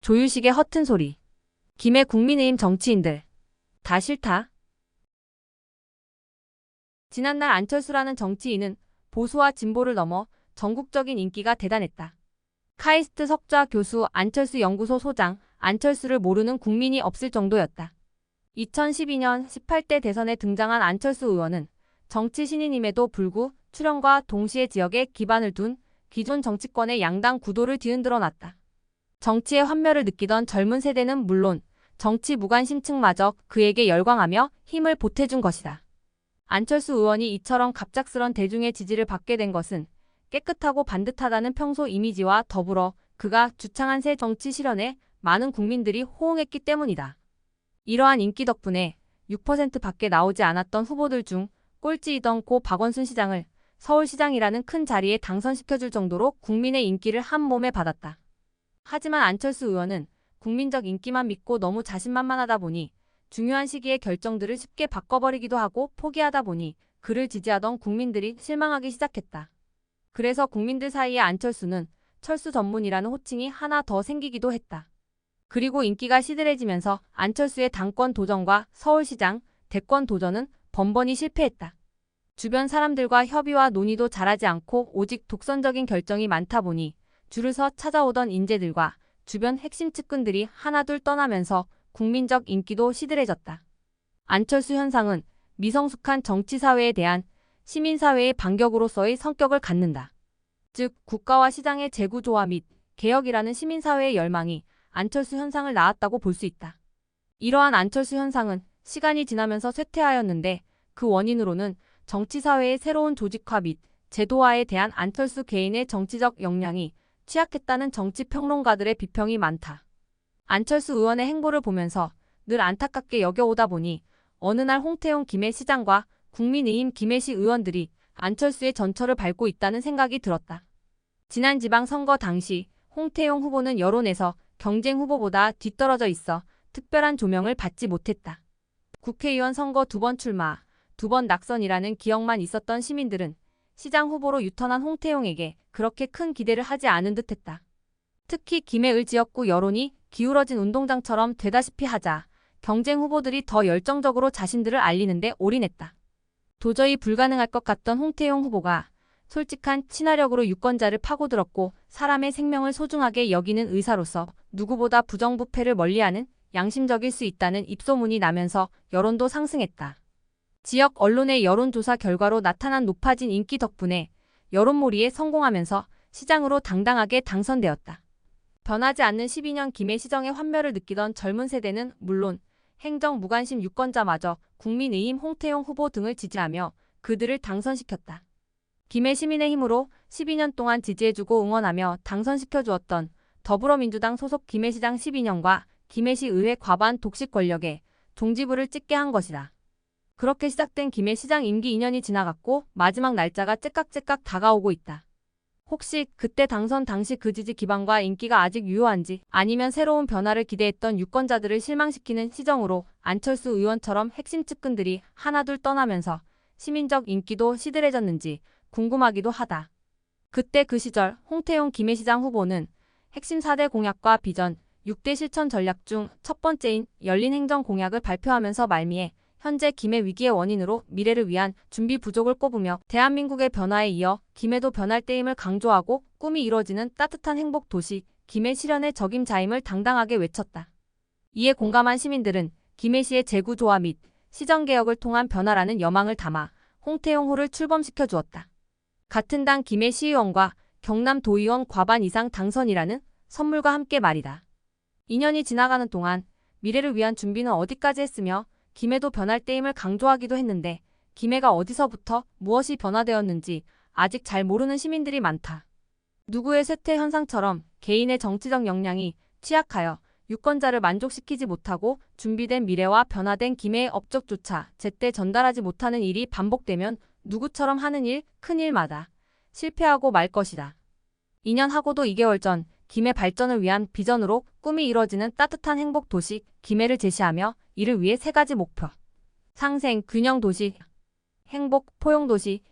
조유식의 허튼 소리. 김해 국민의힘 정치인들. 다 싫다. 지난날 안철수라는 정치인은 보수와 진보를 넘어 전국적인 인기가 대단했다. 카이스트 석좌 교수, 안철수 연구소 소장, 안철수를 모르는 국민이 없을 정도였다. 2012년 18대 대선에 등장한 안철수 의원은 정치 신인임에도 불구 출연과 동시에 지역에 기반을 둔 기존 정치권의 양당 구도를 뒤흔들어 놨다. 정치의 환멸을 느끼던 젊은 세대는 물론 정치 무관심층마저 그에게 열광하며 힘을 보태준 것이다. 안철수 의원이 이처럼 갑작스런 대중의 지지를 받게 된 것은 깨끗하고 반듯하다는 평소 이미지와 더불어 그가 주창한 새 정치 실현에 많은 국민들이 호응했기 때문이다. 이러한 인기 덕분에 6%밖에 나오지 않았던 후보들 중 꼴찌이던 고 박원순 시장을 서울시장이라는 큰 자리에 당선시켜줄 정도로 국민의 인기를 한 몸에 받았다. 하지만 안철수 의원은 국민적 인기만 믿고 너무 자신만만하다 보니 중요한 시기에 결정들을 쉽게 바꿔버리기도 하고 포기하다 보니 그를 지지하던 국민들이 실망하기 시작했다. 그래서 국민들 사이에 안철수는 철수 전문이라는 호칭이 하나 더 생기기도 했다. 그리고 인기가 시들해지면서 안철수의 당권 도전과 서울시장, 대권 도전은 번번이 실패했다. 주변 사람들과 협의와 논의도 잘하지 않고 오직 독선적인 결정이 많다 보니 줄을 서 찾아오던 인재들과 주변 핵심 측근들이 하나둘 떠나면서 국민적 인기도 시들해졌다. 안철수 현상은 미성숙한 정치사회에 대한 시민사회의 반격으로서의 성격을 갖는다. 즉 국가와 시장의 재구조화 및 개혁이라는 시민사회의 열망이 안철수 현상을 낳았다고 볼 수 있다. 이러한 안철수 현상은 시간이 지나면서 쇠퇴하였는데 그 원인으로는 정치사회의 새로운 조직화 및 제도화에 대한 안철수 개인의 정치적 역량이 취약했다는 정치평론가들의 비평이 많다. 안철수 의원의 행보를 보면서 늘 안타깝게 여겨오다 보니 어느 날 홍태용 김해시장과 국민의힘 김해시 의원들이 안철수의 전철을 밟고 있다는 생각이 들었다. 지난 지방선거 당시 홍태용 후보는 여론에서 경쟁 후보보다 뒤떨어져 있어 특별한 조명을 받지 못했다. 국회의원 선거 2번 출마, 2번 낙선이라는 기억만 있었던 시민들은 시장 후보로 유턴한 홍태용에게 그렇게 큰 기대를 하지 않은 듯했다. 특히 김해을 지역구 여론이 기울어진 운동장처럼 되다시피 하자 경쟁 후보들이 더 열정적으로 자신들을 알리는데 올인했다. 도저히 불가능할 것 같던 홍태용 후보가 솔직한 친화력으로 유권자를 파고들었고 사람의 생명을 소중하게 여기는 의사로서 누구보다 부정부패를 멀리하는 양심적일 수 있다는 입소문이 나면서 여론도 상승했다. 지역 언론의 여론조사 결과로 나타난 높아진 인기 덕분에 여론몰이에 성공하면서 시장으로 당당하게 당선되었다. 변하지 않는 12년 김해 시정의 환멸을 느끼던 젊은 세대는 물론 행정 무관심 유권자마저 국민의힘 홍태용 후보 등을 지지하며 그들을 당선시켰다. 김해 시민의 힘으로 12년 동안 지지해주고 응원하며 당선시켜주었던 더불어민주당 소속 김해시장 12년과 김해시 의회 과반 독식 권력에 종지부를 찍게 한 것이다. 그렇게 시작된 김해시장 임기 2년이 지나갔고 마지막 날짜가 째깍째깍 다가오고 있다. 혹시 그때 당선 당시 그 지지 기반과 인기가 아직 유효한지 아니면 새로운 변화를 기대했던 유권자들을 실망시키는 시정으로 안철수 의원처럼 핵심 측근들이 하나둘 떠나면서 시민적 인기도 시들해졌는지 궁금하기도 하다. 그때 그 시절 홍태용 김해시장 후보는 핵심 4대 공약과 비전, 6대 실천 전략 중 첫 번째인 열린 행정 공약을 발표하면서 말미에 현재 김해 위기의 원인으로 미래를 위한 준비 부족을 꼽으며 대한민국의 변화에 이어 김해도 변할 때임을 강조하고 꿈이 이뤄지는 따뜻한 행복 도시 김해 실현의 적임자임을 당당하게 외쳤다. 이에 공감한 시민들은 김해시의 재구조화 및 시정개혁을 통한 변화라는 여망을 담아 홍태용호를 출범시켜 주었다. 같은 당 김해시의원과 경남도의원 과반 이상 당선이라는 선물과 함께 말이다. 2년이 지나가는 동안 미래를 위한 준비는 어디까지 했으며 김해도 변할 때임을 강조하기도 했는데 김해가 어디서부터 무엇이 변화되었는지 아직 잘 모르는 시민들이 많다. 누구의 쇠퇴 현상처럼 개인의 정치적 역량이 취약하여 유권자를 만족시키지 못하고 준비된 미래와 변화된 김해의 업적조차 제때 전달하지 못하는 일이 반복되면 누구처럼 하는 일, 큰 일마다 실패하고 말 것이다. 2년 하고도 2개월 전 김해 발전을 위한 비전으로 꿈이 이뤄지는 따뜻한 행복 도시 김해를 제시하며 이를 위해 3가지 목표. 상생, 균형 도시, 행복, 포용 도시,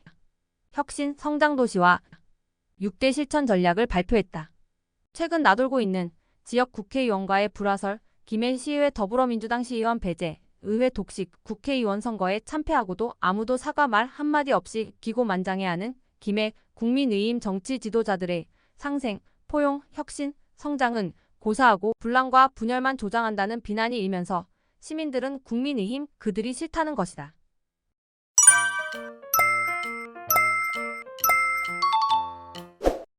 혁신, 성장 도시와 6대 실천 전략을 발표했다. 최근 나돌고 있는 지역 국회의원과의 불화설, 김해 시의회 더불어민주당 시의원 배제, 의회 독식, 국회의원 선거에 참패하고도 아무도 사과 말 한마디 없이 기고만장해하는 김해 국민의힘 정치 지도자들의 상생, 포용, 혁신, 성장은 고사하고 분란과 분열만 조장한다는 비난이 일면서 시민들은 국민의힘 그들이 싫다는 것이다.